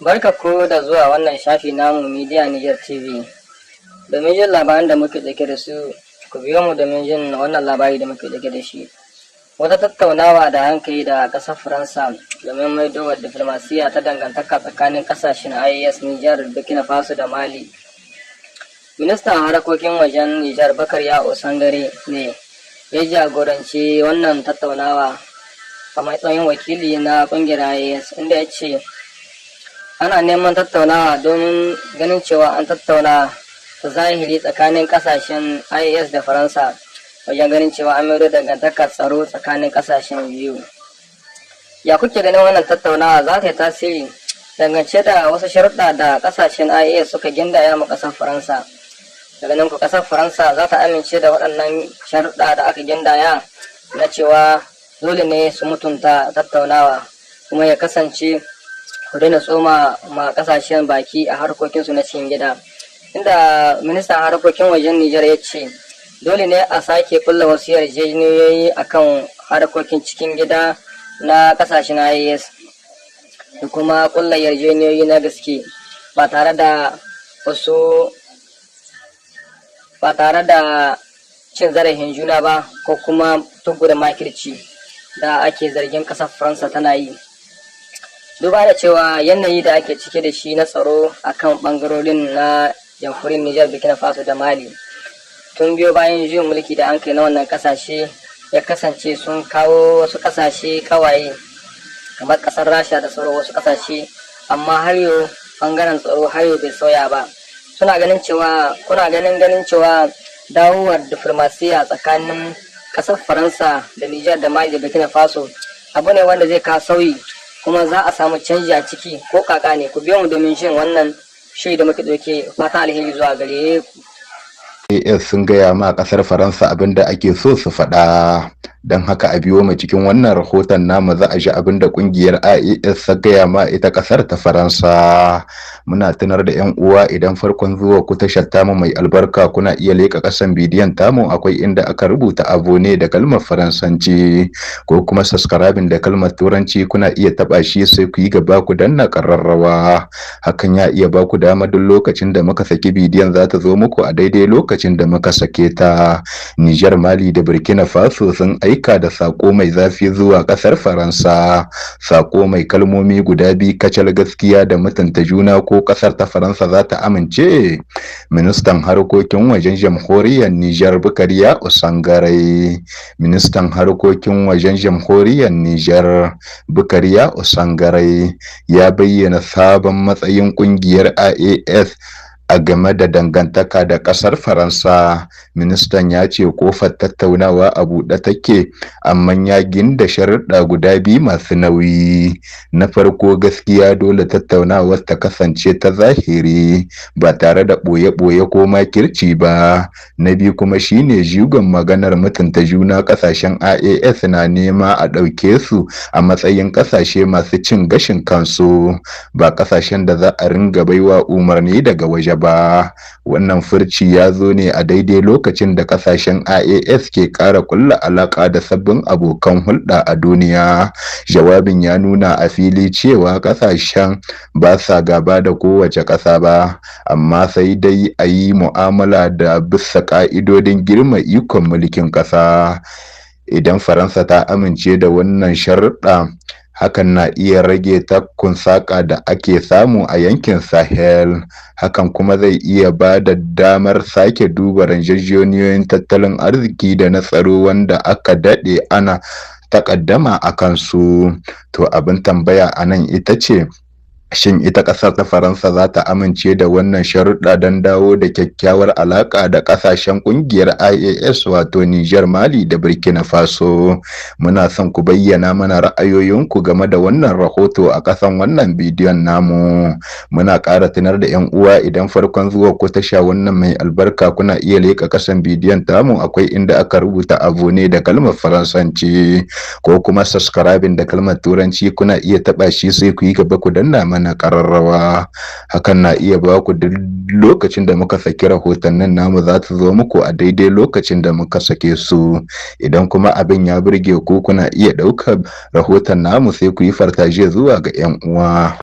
Barka ku da zuwa wannan shafi namu Media Niger TV. Domin jin labaran da muke dauke da su, ku biyo mu domin jin wannan labari da muke dauke da shi. Wata tattaunawa da hankali da ƙasar Faransa domin maido wa diflomasiya ta dangantaka tsakanin ƙasashen IAS, Niger, Burkina Faso da Mali. Ministan harkokin wajen Niger Bakar Ya'u Sangare ne ya jagoranci wannan tattaunawa a matsayin wakili na ƙungiyar IAS, inda ya ce ana neman tattaunawa domin ganin cewa an tattauna ta zahiri tsakanin kasashen IAS da Faransa wajen ganin cewa an maido dangantakar tsaro tsakanin kasashen biyu. Ya kuke ganin wannan tattaunawa za ta yi tasiri dangance da wasu sharuɗa da kasashen IAS suka gindaya ma ƙasar Faransa? Daga nan ku ƙasar Faransa za ta amince da waɗannan sharuɗa da aka gindaya na cewa dole ne su mutunta tattaunawa kuma ya kasance ku daina tsoma ma kasashen baki a harkokinsu na cikin gida, inda ministan harkokin wajen Nijar ya ce dole ne a sake kulla wasu yarjejeniyoyi akan harkokin cikin gida na kasashen IAS da kuma kulla yarjejeniyoyi na gaske ba tare da cin zarafin juna ba ko kuma tugu da makirci da ake zargin kasar Faransa tana yi. Duba da cewa yanayi da ake cike da shi na tsaro akan bangarorin na jamhuriyar Nijar, Burkina Faso da Mali tun biyo bayan juyin mulki da an kai na wannan kasashe ya kasance sun kawo wasu kasashe kawaye kamar kasar Rasha da sauran wasu kasashe, amma har yau bangaren tsaro har yau bai sauya ba. Kuna ganin cewa dawowar diflomasiya tsakanin kasar Faransa da Nijar da Mali da Burkina Faso abu ne wanda zai kawo sauyi kuma za a samu canji a ciki ko kaka ne? Ku biyo mu domin jin wannan shiri da muke ɗauke. Fatan alheri zuwa gare ku. AS sun gaya ma kasar Faransa abin da ake so su faɗa, don haka a biyo mu cikin wannan rahoton namu za a ji abin da kungiyar IAS ta gaya ma ita kasar ta Faransa. Muna tunar da yan uwa, idan farkon zuwa ku tashar tamu mai albarka kuna iya leka kasan bidiyon tamu, akwai inda aka rubuta abone da kalmar Faransanci ko kuma subscribing da kalmar Turanci, kuna iya taba shi sai ku yi gaba ku danna kararrawa. Hakan ya iya ba ku dama duk lokacin da muka saki bidiyon za ta zo muku a daidai lokacin da muka sake ta. Nijar, Mali da Burkina Faso sun aika da sako mai zafi zuwa kasar Faransa, sako mai kalmomi guda biyu kacal: gaskiya da mutunta juna. Ko kasar ta Faransa za ta amince? Ministan harkokin wajen jamhuriyar Nijar Bakar Ya'u Sangare. Ministan harkokin wajen jamhuriyar Nijar Bakar Ya'u Sangare ya bayyana sabon matsayin kungiyar IAS a game da dangantaka da kasar Faransa. Ministan ya ce kofar tattaunawa a buɗe take, amma ya ginda sharuɗa guda biyu masu nauyi. Na farko, gaskiya dole tattaunawar ta kasance ta zahiri ba tare da ɓoye-ɓoye ko makirci ba. Na biyu kuma shine jigon maganar mutunta juna. Kasashen IAS na nema a ɗauke su a matsayin kasashe masu cin gashin kansu, ba kasashen da za a ringa baiwa umarni daga waje ba. Wannan furci ya zo ne a daidai lokacin da kasashen IAS ke ƙara kulla alaƙa da sabbin abokan hulɗa a duniya. Jawabin ya nuna a fili cewa kasashen ba sa gaba da kowace ƙasa ba, amma sai dai a yi mu'amala da bisa ƙa'idodin girma ikon mulkin ƙasa. Idan Faransa ta amince da wannan sharuɗa, hakan na iya rage takkun saƙa da ake samu a yankin Sahel. Hakan kuma zai iya ba da damar sake duba yarjejeniyoyin tattalin arziki da na tsaro wanda aka daɗe ana takaddama a kansu. To abin tambaya a nan ita ce, shin ita kasar ta Faransa za ta amince da wannan sharuɗa don dawo da kyakkyawar alaƙa da ƙasashen ƙungiyar IAS, wato Nijar, Mali da Burkina Faso? Muna son ku bayyana mana ra'ayoyinku game da wannan rahoto a ƙasan wannan bidiyon namu. Muna ƙara tunar da 'yan uwa, idan farkon zuwa ku tasha wannan mai albarka, kuna iya leƙa ƙasan bidiyon tamu, akwai inda aka rubuta abone da kalmar Faransanci ko kuma subscribing da kalmar Turanci, kuna iya taɓa shi sai ku yi gaba ku danna mana kararrawa. Hakan na iya ba ku duk lokacin da muka saki rahotannin namu za ta zo muku a daidai lokacin da muka sake su. Idan kuma abin ya burge ku, kuna iya ɗaukar rahoton namu sai ku yi fartaje zuwa ga 'yan uwa.